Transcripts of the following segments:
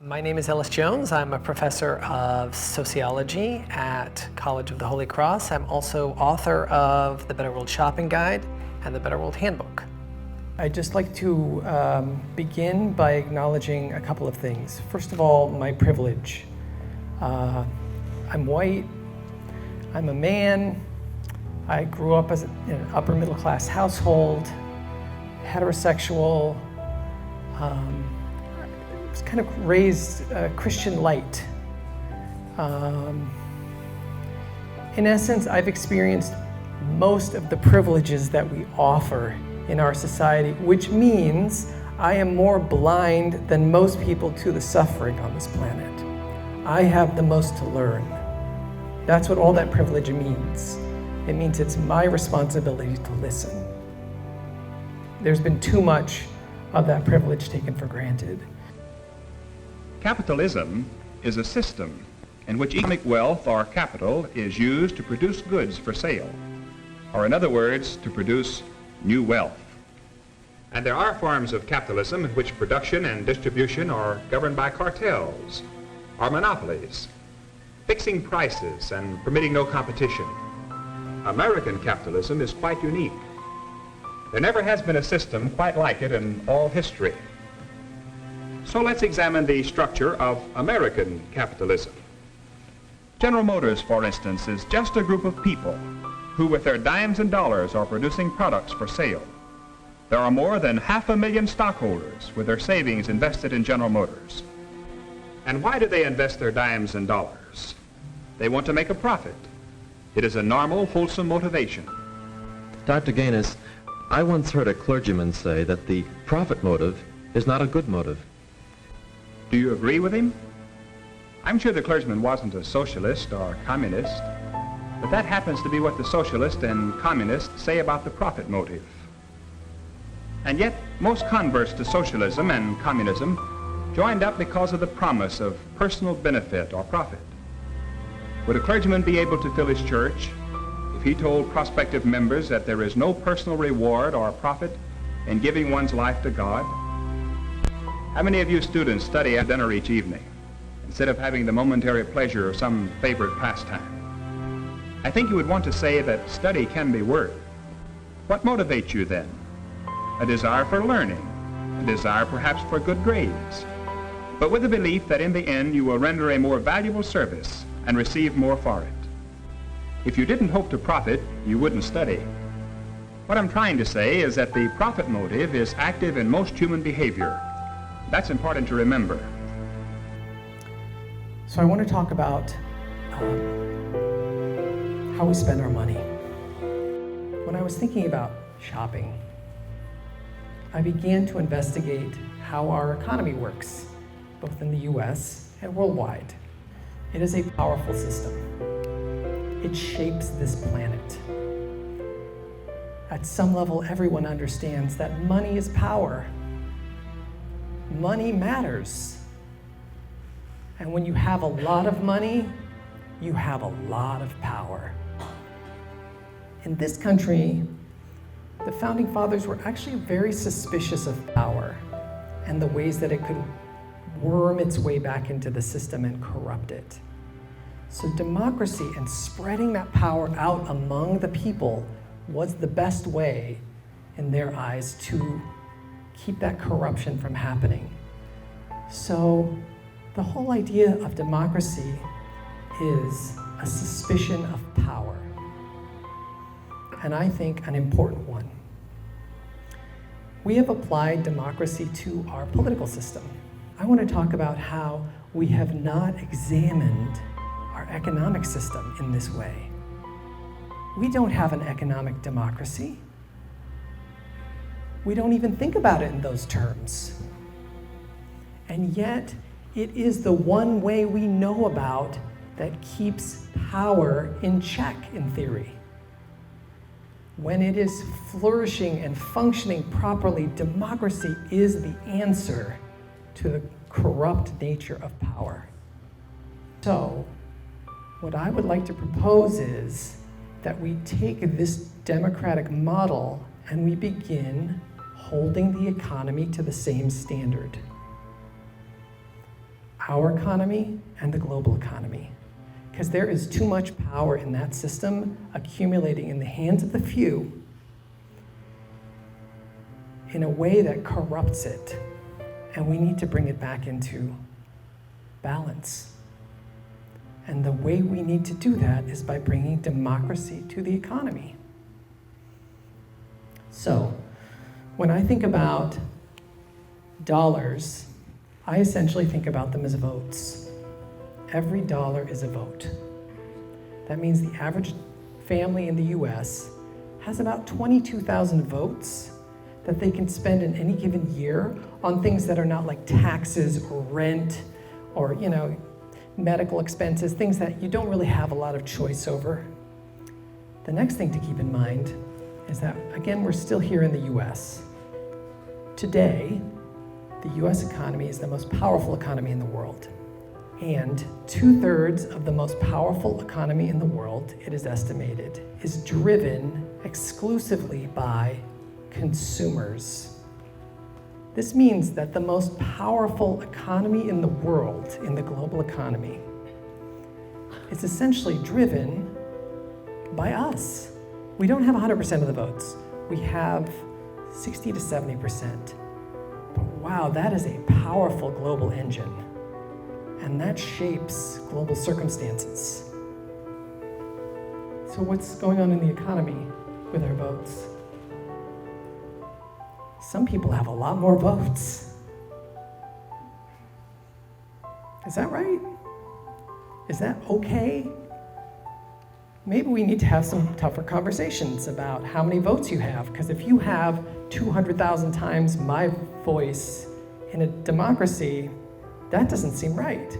My name is Ellis Jones. I'm a professor of sociology at College of the Holy Cross. I'm also author of the Better World Shopping Guide and the Better World Handbook. I'd just like to begin by acknowledging a couple of things. First of all, my privilege. I'm white, I'm a man, I grew up in an upper middle class household, heterosexual, was kind of raised Christian light. In essence, I've experienced most of the privileges that we offer in our society, which means I am more blind than most people to the suffering on this planet. I have the most to learn. That's what all that privilege means. It means it's my responsibility to listen. There's been too much of that privilege taken for granted. Capitalism is a system in which economic wealth or capital is used to produce goods for sale, or in other words, to produce new wealth. And there are forms of capitalism in which production and distribution are governed by cartels or monopolies, fixing prices and permitting no competition. American capitalism is quite unique. There never has been a system quite like it in all history. So let's examine the structure of American capitalism. General Motors, for instance, is just a group of people who with their dimes and dollars are producing products for sale. There are more than 500,000 stockholders with their savings invested in General Motors. And why do they invest their dimes and dollars? They want to make a profit. It is a normal, wholesome motivation. Dr. Gaines, I once heard a clergyman say that the profit motive is not a good motive. Do you agree with him? I'm sure the clergyman wasn't a socialist or communist, but that happens to be what the socialists and communists say about the profit motive. And yet, most converts to socialism and communism joined up because of the promise of personal benefit or profit. Would a clergyman be able to fill his church if he told prospective members that there is no personal reward or profit in giving one's life to God? How many of you students study at dinner each evening instead of having the momentary pleasure of some favorite pastime? I think you would want to say that study can be work. What motivates you then? A desire for learning, a desire perhaps for good grades, but with the belief that in the end you will render a more valuable service and receive more for it. If you didn't hope to profit, you wouldn't study. What I'm trying to say is that the profit motive is active in most human behavior. That's important to remember. So I want to talk about how we spend our money. When I was thinking about shopping, I began to investigate how our economy works, both in the US and worldwide. It is a powerful system. It shapes this planet. At some level, everyone understands that money is power. Money matters. And when you have a lot of money, you have a lot of power. In this country, the Founding Fathers were actually very suspicious of power and the ways that it could worm its way back into the system and corrupt it. So democracy and spreading that power out among the people was the best way, in their eyes, to keep that corruption from happening. So the whole idea of democracy is a suspicion of power, and I think an important one. We have applied democracy to our political system. I want to talk about how we have not examined our economic system in this way. We don't have an economic democracy. We don't even think about it in those terms. And yet, it is the one way we know about that keeps power in check, in theory. When it is flourishing and functioning properly, democracy is the answer to the corrupt nature of power. So, what I would like to propose is that we take this democratic model and we begin holding the economy to the same standard. our economy and the global economy. Because there is too much power in that system accumulating in the hands of the few in a way that corrupts it. And we need to bring it back into balance. And the way we need to do that is by bringing democracy to the economy. So, when I think about dollars, I essentially think about them as votes. Every dollar is a vote. That means the average family in the US has about 22,000 votes that they can spend in any given year on things that are not like taxes or rent or, medical expenses, things that you don't really have a lot of choice over. The next thing to keep in mind is that, again, we're still here in the US. Today, the US economy is the most powerful economy in the world. And 2/3 of the most powerful economy in the world, it is estimated, is driven exclusively by consumers. This means that the most powerful economy in the world, in the global economy, is essentially driven by us. We don't have 100% of the votes. We have 60 to 70%. But wow, that is a powerful global engine. And that shapes global circumstances. So what's going on in the economy with our votes? Some people have a lot more votes. Is that right? Is that okay? Maybe we need to have some tougher conversations about how many votes you have, because if you have 200,000 times my voice in a democracy, that doesn't seem right.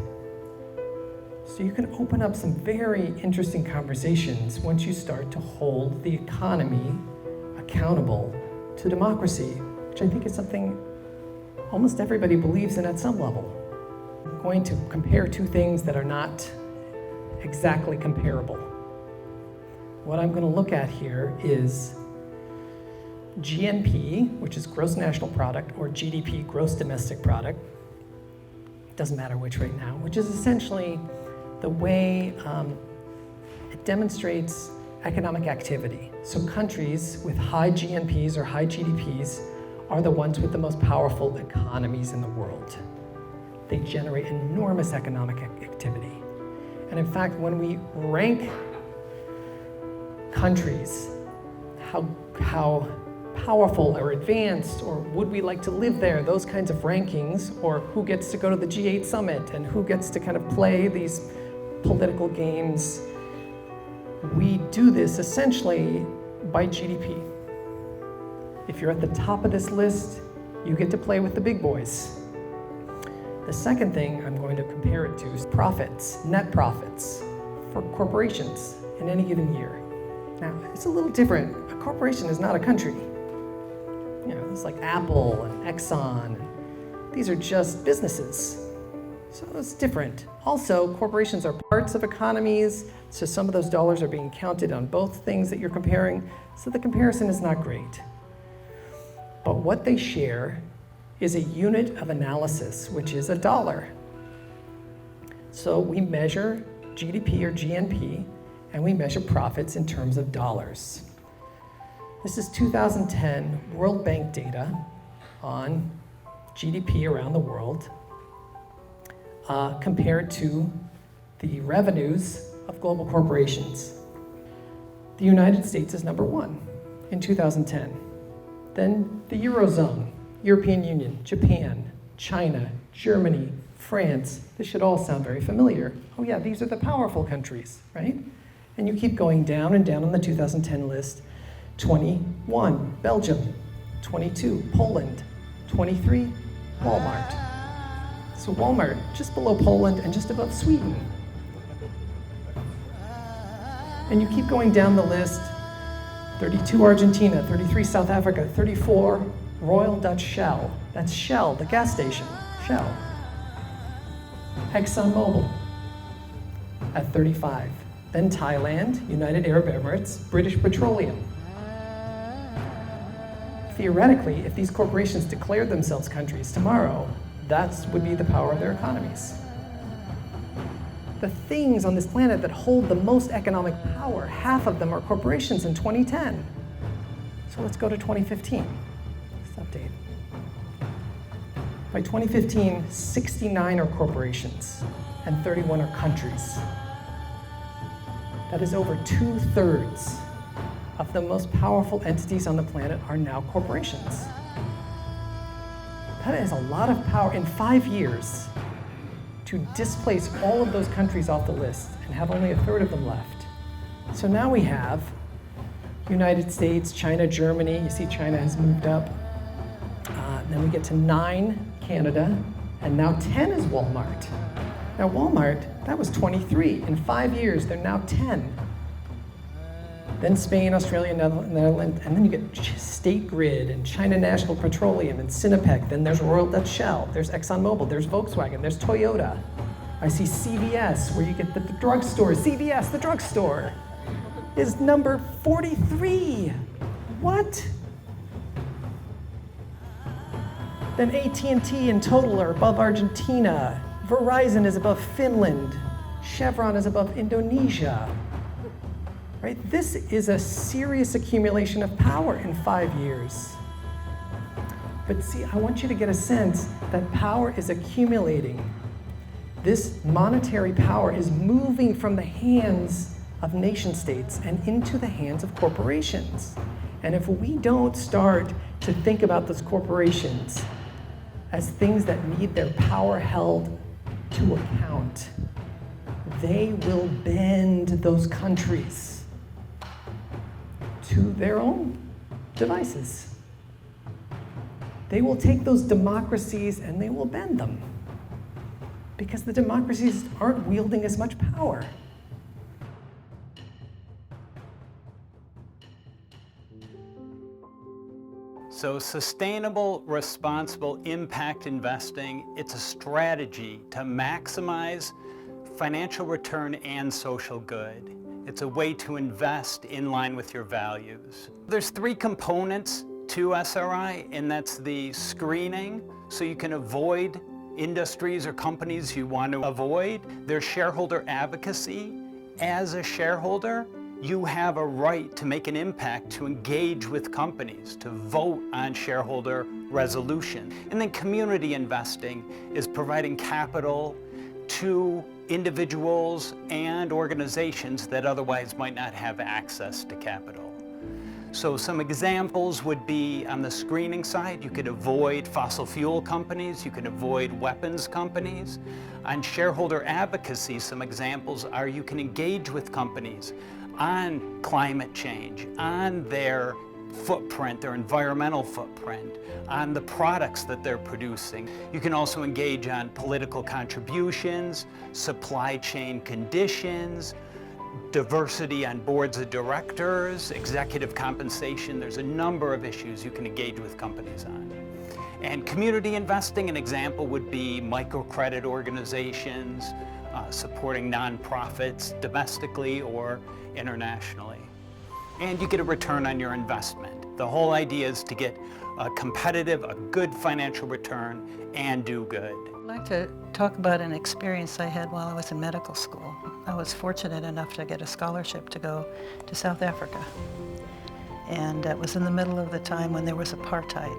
So you can open up some very interesting conversations once you start to hold the economy accountable to democracy, which I think is something almost everybody believes in at some level. I'm going to compare two things that are not exactly comparable. What I'm going to look at here is GNP, which is gross national product, or GDP, gross domestic product. Doesn't matter which right now, which is essentially the way it demonstrates economic activity. So countries with high GNPs or high GDPs are the ones with the most powerful economies in the world. They generate enormous economic activity. And in fact, when we rank countries, how powerful or advanced, or would we like to live there, those kinds of rankings, or who gets to go to the G8 summit and who gets to kind of play these political games, we do this essentially by GDP. If you're at the top of this list, you get to play with the big boys. The second thing I'm going to compare it to is profits, net profits for corporations in any given year. Now, it's a little different. A corporation is not a country. It's like Apple and Exxon. These are just businesses. So it's different. Also, corporations are parts of economies, so some of those dollars are being counted on both things that you're comparing, so the comparison is not great. But what they share is a unit of analysis, which is a dollar. So we measure GDP or GNP, and we measure profits in terms of dollars. This is 2010 World Bank data on GDP around the world compared to the revenues of global corporations. The United States is number one in 2010. Then the Eurozone, European Union, Japan, China, Germany, France. This should all sound very familiar. Oh yeah, these are the powerful countries, right? And you keep going down and down on the 2010 list. 21, Belgium. 22, Poland. 23, Walmart. So Walmart, just below Poland and just above Sweden. And you keep going down the list. 32, Argentina. 33, South Africa. 34, Royal Dutch Shell. That's Shell, the gas station. Shell. ExxonMobil at 35. Then Thailand, United Arab Emirates, British Petroleum. Theoretically, if these corporations declared themselves countries tomorrow, that would be the power of their economies. the things on this planet that hold the most economic power, half of them are corporations in 2010. So let's go to 2015. Let's update. By 2015, 69 are corporations and 31 are countries. That is over 2/3 of the most powerful entities on the planet are now corporations. That is a lot of power in 5 years to displace all of those countries off the list and have only 1/3 of them left. So now we have United States, China, Germany. You see China has moved up. Then we get to 9, Canada, and now 10 is Walmart. Now Walmart, that was 23. In 5 years, they're now 10. Then Spain, Australia, Netherlands, and then you get State Grid and China National Petroleum and Sinopec. Then there's Royal Dutch Shell, there's ExxonMobil, there's Volkswagen, there's Toyota. I see CVS, where you get the drugstore. CVS, the drugstore, is number 43. What? Then AT&T and Total are above Argentina. Verizon is above Finland. Chevron is above Indonesia. Right? This is a serious accumulation of power in 5 years. But see, I want you to get a sense that power is accumulating. This monetary power is moving from the hands of nation states and into the hands of corporations. And if we don't start to think about those corporations as things that need their power held to account, they will bend those countries to their own devices. They will take those democracies and they will bend them because the democracies aren't wielding as much power. So sustainable, responsible impact investing, it's a strategy to maximize financial return and social good. It's a way to invest in line with your values. There's 3 components to SRI, and that's the screening, so you can avoid industries or companies you want to avoid. There's shareholder advocacy. As a shareholder, you have a right to make an impact, to engage with companies, to vote on shareholder resolution. And then community investing is providing capital to individuals and organizations that otherwise might not have access to capital. So some examples would be on the screening side, you could avoid fossil fuel companies, you could avoid weapons companies. On shareholder advocacy, some examples are you can engage with companies on climate change, on their footprint, their environmental footprint, on the products that they're producing. You can also engage on political contributions, supply chain conditions, diversity on boards of directors, executive compensation. There's a number of issues you can engage with companies on. And community investing, an example would be microcredit organizations, supporting nonprofits domestically or internationally. And you get a return on your investment. The whole idea is to get a competitive, a good financial return and do good. I'd like to talk about an experience I had while I was in medical school. I was fortunate enough to get a scholarship to go to South Africa. And it was in the middle of the time when there was apartheid,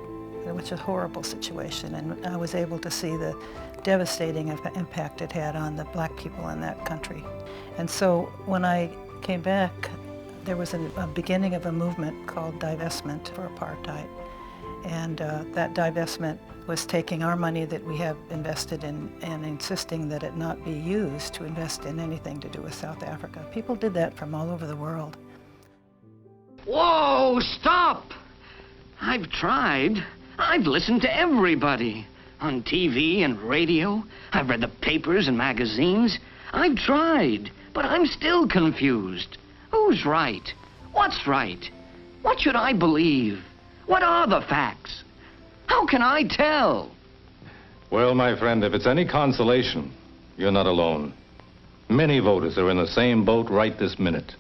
which was a horrible situation. And I was able to see the devastating impact it had on the black people in that country. And so when I came back, there was a beginning of a movement called divestment for apartheid. And that divestment was taking our money that we have invested in and insisting that it not be used to invest in anything to do with South Africa. People did that from all over the world. Whoa, stop! I've tried. I've listened to everybody. On TV and radio. I've read the papers and magazines. I've tried, but I'm still confused. Who's right? What's right? What should I believe? What are the facts? How can I tell? Well, my friend, if it's any consolation, you're not alone. Many voters are in the same boat right this minute.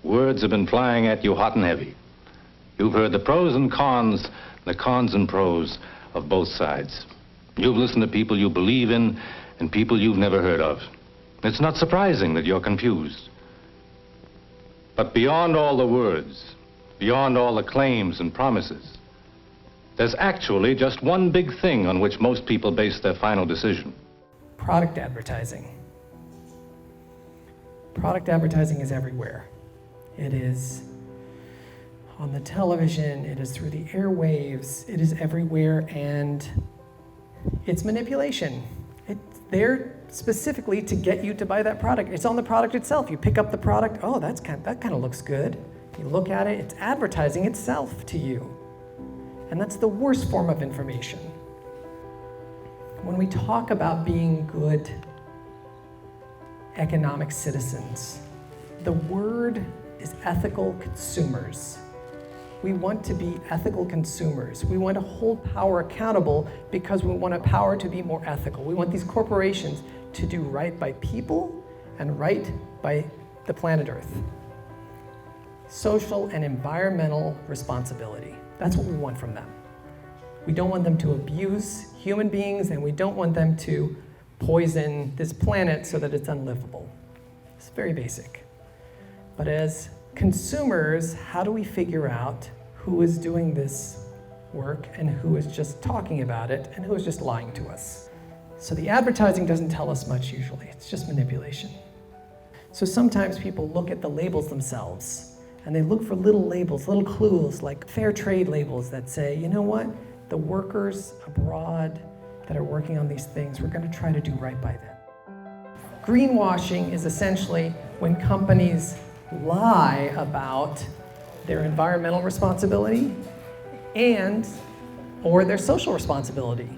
Words have been flying at you hot and heavy. You've heard the pros and cons, the cons and pros of both sides. You've listened to people you believe in and people you've never heard of. It's not surprising that you're confused. But beyond all the words, beyond all the claims and promises, there's actually just one big thing on which most people base their final decision. Product advertising. Product advertising is everywhere. It is on the television, it is through the airwaves, it is everywhere, and it's manipulation. It's there specifically to get you to buy that product. It's on the product itself. You pick up the product, oh, that kind of looks good. You look at it, it's advertising itself to you. And that's the worst form of information. When we talk about being good economic citizens, the word is ethical consumers. We want to be ethical consumers. We want to hold power accountable because we want a power to be more ethical. We want these corporations to do right by people and right by the planet Earth. Social and environmental responsibility. That's what we want from them. We don't want them to abuse human beings, and we don't want them to poison this planet so that it's unlivable. It's very basic. But as consumers, how do we figure out who is doing this work and who is just talking about it and who is just lying to us? So the advertising doesn't tell us much usually. It's just manipulation. So sometimes people look at the labels themselves and they look for little labels, little clues like fair trade labels that say, you know what? The workers abroad that are working on these things, we're going to try to do right by them. Greenwashing is essentially when companies lie about their environmental responsibility and or their social responsibility,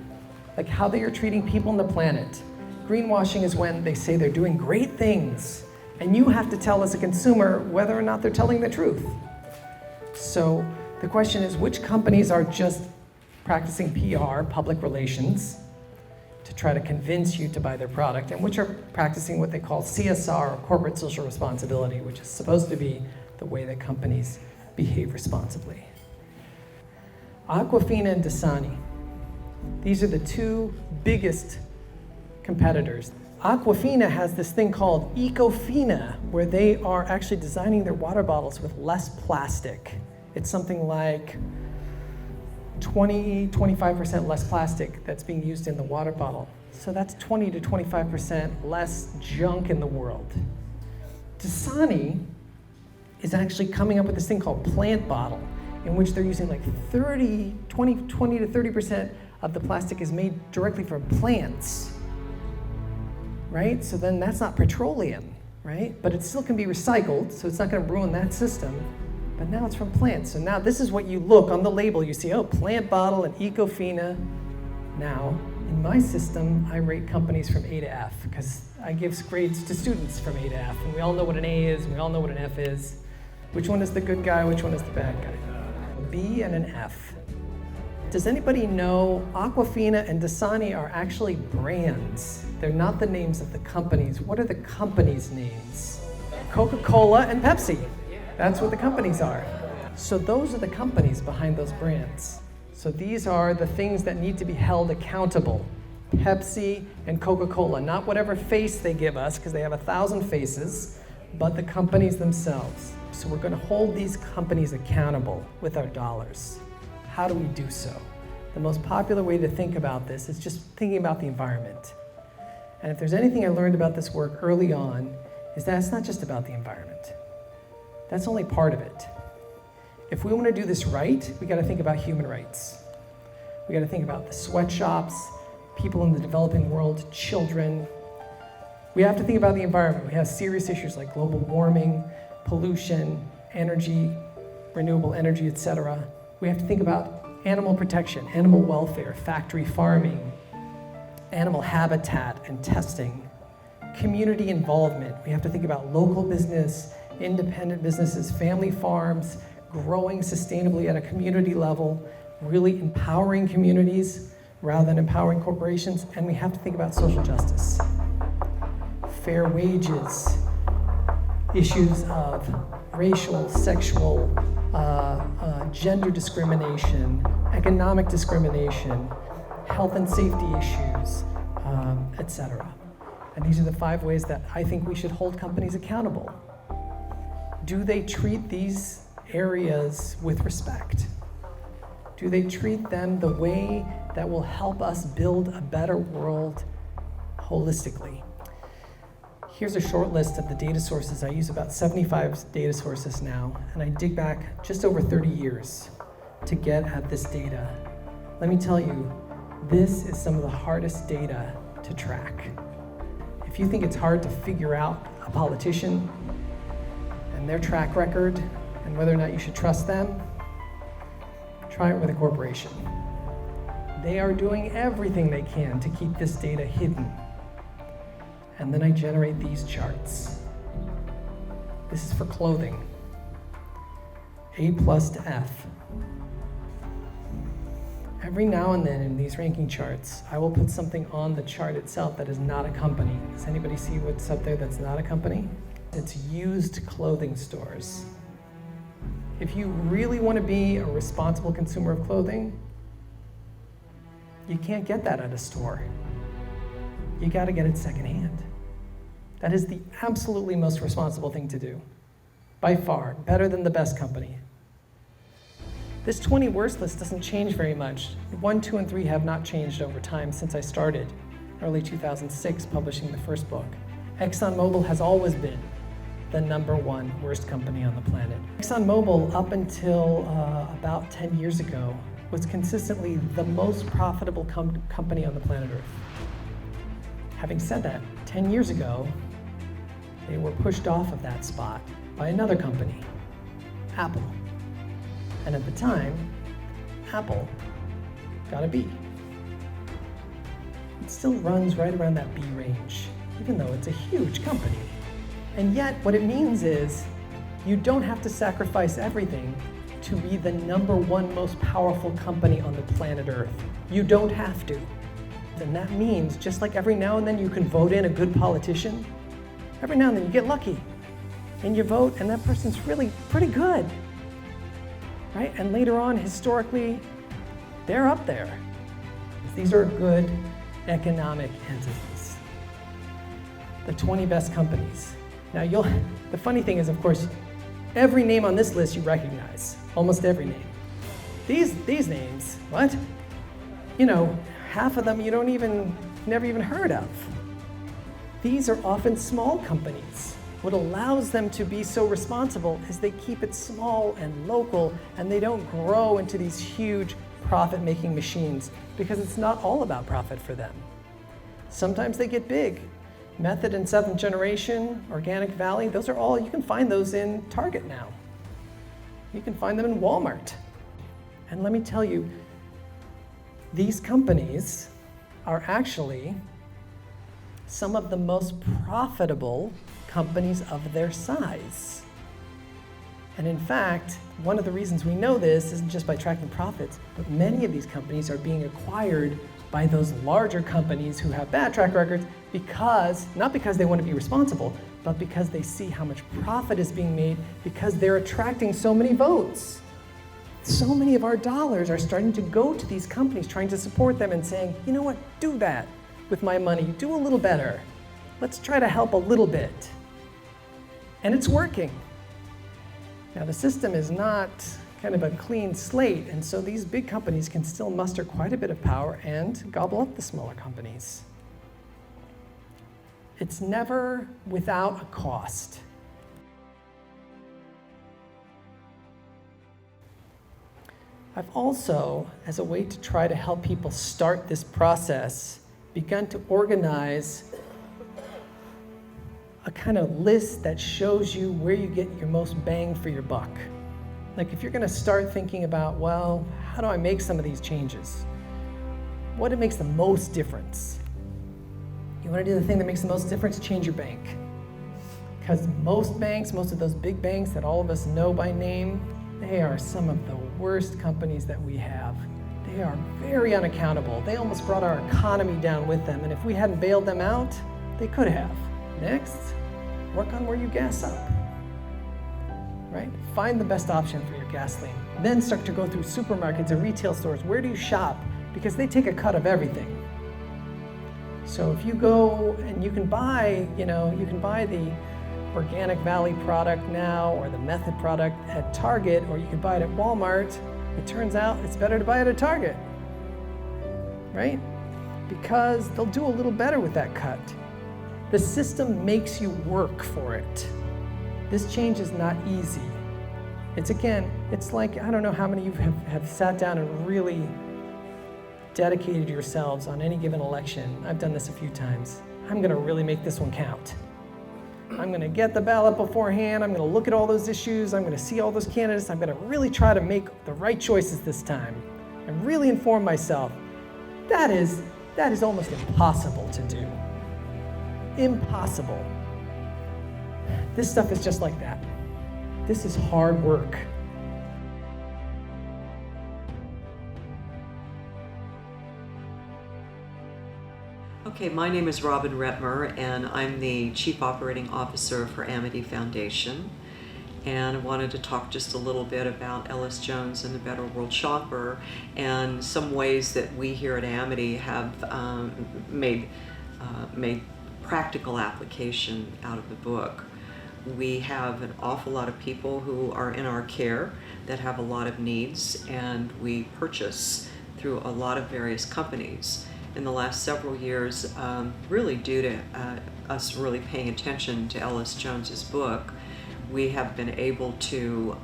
like how they are treating people on the planet. Greenwashing is when they say they're doing great things, and you have to tell as a consumer whether or not they're telling the truth. So the question is, which companies are just practicing PR, public relations, to try to convince you to buy their product, and which are practicing what they call CSR, or corporate social responsibility, which is supposed to be the way that companies behave responsibly. Aquafina and Dasani. These are the two biggest competitors. Aquafina has this thing called Ecofina, where they are actually designing their water bottles with less plastic. It's something like 25% less plastic that's being used in the water bottle. So that's 20 to 25% less junk in the world. Dasani is actually coming up with this thing called Plant Bottle, in which they're using like 20 to 30% of the plastic is made directly from plants, right? So then that's not petroleum, right? But it still can be recycled, so it's not gonna ruin that system. But now it's from plants. So now this is what you look on the label. You see, oh, Plant Bottle and Ecofina. Now, in my system, I rate companies from A to F because I give grades to students from A to F. And we all know what an A is, and we all know what an F is. Which one is the good guy, which one is the bad guy? A B and an F. Does anybody know Aquafina and Dasani are actually brands? They're not the names of the companies. What are the companies' names? Coca-Cola and Pepsi. That's what the companies are. So those are the companies behind those brands. So these are the things that need to be held accountable. Pepsi and Coca-Cola, not whatever face they give us, because they have 1,000 faces, but the companies themselves. So we're going to hold these companies accountable with our dollars. How do we do so? The most popular way to think about this is just thinking about the environment. And if there's anything I learned about this work early on, is that it's not just about the environment. That's only part of it. If we want to do this right, we got to think about human rights. We got to think about the sweatshops, people in the developing world, children. We have to think about the environment. We have serious issues like global warming, pollution, energy, renewable energy, etc. We have to think about animal protection, animal welfare, factory farming, animal habitat and testing, community involvement. We have to think about local business, independent businesses, family farms, growing sustainably at a community level, really empowering communities rather than empowering corporations. And we have to think about social justice, fair wages, issues of racial, sexual, gender discrimination, economic discrimination, health and safety issues, etc. And these are the 5 ways that I think we should hold companies accountable. Do they treat these areas with respect? Do they treat them the way that will help us build a better world holistically? Here's a short list of the data sources. I use about 75 data sources now, and I dig back just over 30 years to get at this data. Let me tell you, this is some of the hardest data to track. If you think it's hard to figure out a politician and their track record and whether or not you should trust them, try it with a corporation. They are doing everything they can to keep this data hidden. And then I generate these charts. This is for clothing. A+ to F. Every now and then in these ranking charts, I will put something on the chart itself that is not a company. Does anybody see what's up there that's not a company? It's used clothing stores. If you really want to be a responsible consumer of clothing, you can't get that at a store. You got to get it secondhand. That is the absolutely most responsible thing to do. By far, better than the best company. This 20 worst list doesn't change very much. 1, 2, and 3 have not changed over time since I started, early 2006, publishing the first book. ExxonMobil has always been the #1 worst company on the planet. ExxonMobil, up until about 10 years ago, was consistently the most profitable company on the planet Earth. Having said that, 10 years ago, they were pushed off of that spot by another company, Apple. And at the time, Apple got a B. It still runs right around that B range, even though it's a huge company. And yet, what it means is you don't have to sacrifice everything to be the #1 most powerful company on the planet Earth. You don't have to. And that means, just like every now and then you can vote in a good politician, every now and then you get lucky and you vote and that person's really pretty good, right? And later on, historically, they're up there. These are good economic entities. The 20 best companies. Now, the funny thing is, of course, every name on this list you recognize, almost every name. These names, what? You know, half of them you never even heard of. These are often small companies. What allows them to be so responsible is they keep it small and local, and they don't grow into these huge profit-making machines, because it's not all about profit for them. Sometimes they get big. Method and 7th Generation, Organic Valley, those are all, you can find those in Target now. You can find them in Walmart. And let me tell you, these companies are actually some of the most profitable companies of their size. And in fact, one of the reasons we know this isn't just by tracking profits, but many of these companies are being acquired by those larger companies who have bad track records not because they want to be responsible, but because they see how much profit is being made because they're attracting so many votes. So many of our dollars are starting to go to these companies, trying to support them and saying, you know what, do that with my money, do a little better. Let's try to help a little bit. And it's working. Now, the system is not kind of a clean slate, and so these big companies can still muster quite a bit of power and gobble up the smaller companies. It's never without a cost. I've also, as a way to try to help people start this process, begun to organize a kind of list that shows you where you get your most bang for your buck. Like if you're gonna start thinking about, well, how do I make some of these changes? What makes the most difference? You wanna do the thing that makes the most difference, change your bank. Because most banks, most of those big banks that all of us know by name, they are some of the worst companies that we have. They are very unaccountable. They almost brought our economy down with them, and if we hadn't bailed them out, they could have. Next, work on where you gas up, right? Find the best option for your gasoline. Then start to go through supermarkets and retail stores. Where do you shop? Because they take a cut of everything. So if you go and you can buy, you can buy the Organic Valley product now or the Method product at Target, or you can buy it at Walmart, it turns out it's better to buy it at Target, right? Because they'll do a little better with that cut. The system makes you work for it. This change is not easy. It's like, I don't know how many of you have sat down and really dedicated yourselves on any given election. I've done this a few times. I'm gonna really make this one count. I'm gonna get the ballot beforehand, I'm gonna look at all those issues, I'm gonna see all those candidates, I'm gonna really try to make the right choices this time and really inform myself. That is almost impossible to do. Impossible. This stuff is just like that. This is hard work. Okay, my name is Robin Retmer, and I'm the Chief Operating Officer for Amity Foundation. And I wanted to talk just a little bit about Ellis Jones and the Better World Shopper, and some ways that we here at Amity have made practical application out of the book. We have an awful lot of people who are in our care that have a lot of needs, and we purchase through a lot of various companies. In the last several years, really due to us really paying attention to Ellis Jones's book, we have been able to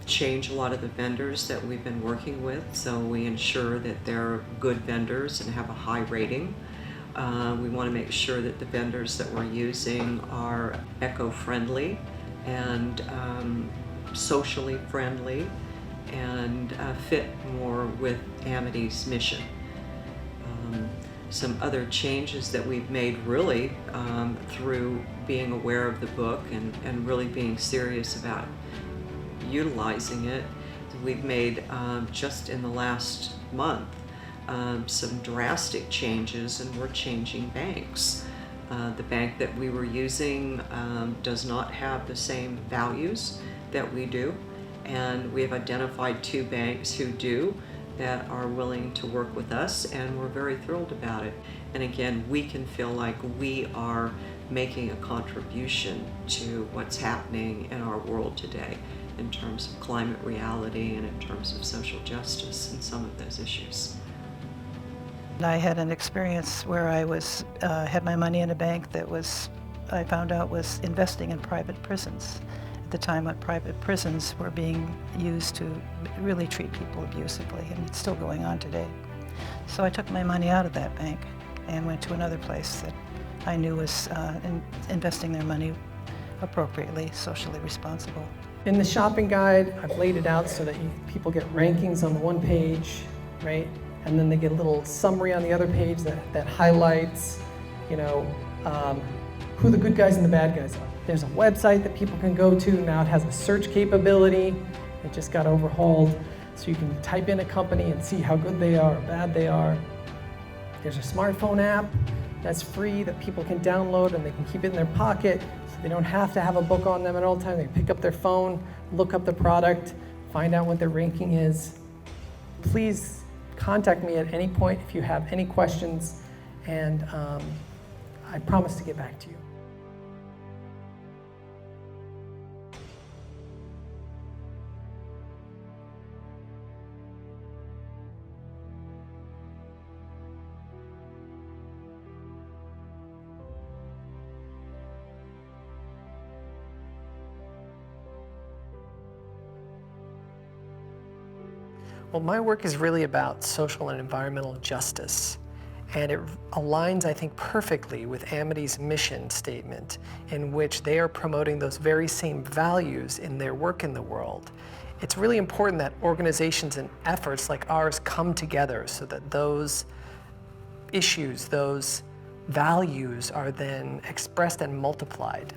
change a lot of the vendors that we've been working with, so we ensure that they're good vendors and have a high rating. We want to make sure that the vendors that we're using are eco-friendly and socially friendly and fit more with Amity's mission. Some other changes that we've made really through being aware of the book and really being serious about utilizing it, we've made just in the last month some drastic changes, and we're changing banks. The bank that we were using does not have the same values that we do, and we have identified 2 banks who do, that are willing to work with us, and we're very thrilled about it. And again, we can feel like we are making a contribution to what's happening in our world today in terms of climate reality and in terms of social justice and some of those issues. I had an experience where I had my money in a bank that I found out was investing in private prisons. At the time when private prisons were being used to really treat people abusively, and it's still going on today. So I took my money out of that bank and went to another place that I knew was investing their money appropriately, socially responsible. In the shopping guide, I've laid it out so that people get rankings on the one page, right? And then they get a little summary on the other page that highlights, who the good guys and the bad guys are. There's a website that people can go to. Now it has a search capability. It just got overhauled. So you can type in a company and see how good they are or bad they are. There's a smartphone app that's free that people can download, and they can keep it in their pocket. So they don't have to have a book on them at all times. They can pick up their phone, look up the product, find out what their ranking is. Please contact me at any point if you have any questions, and I promise to get back to you. Well, my work is really about social and environmental justice, and it aligns, I think, perfectly with Amity's mission statement, in which they are promoting those very same values in their work in the world. It's really important that organizations and efforts like ours come together so that those issues, those values are then expressed and multiplied.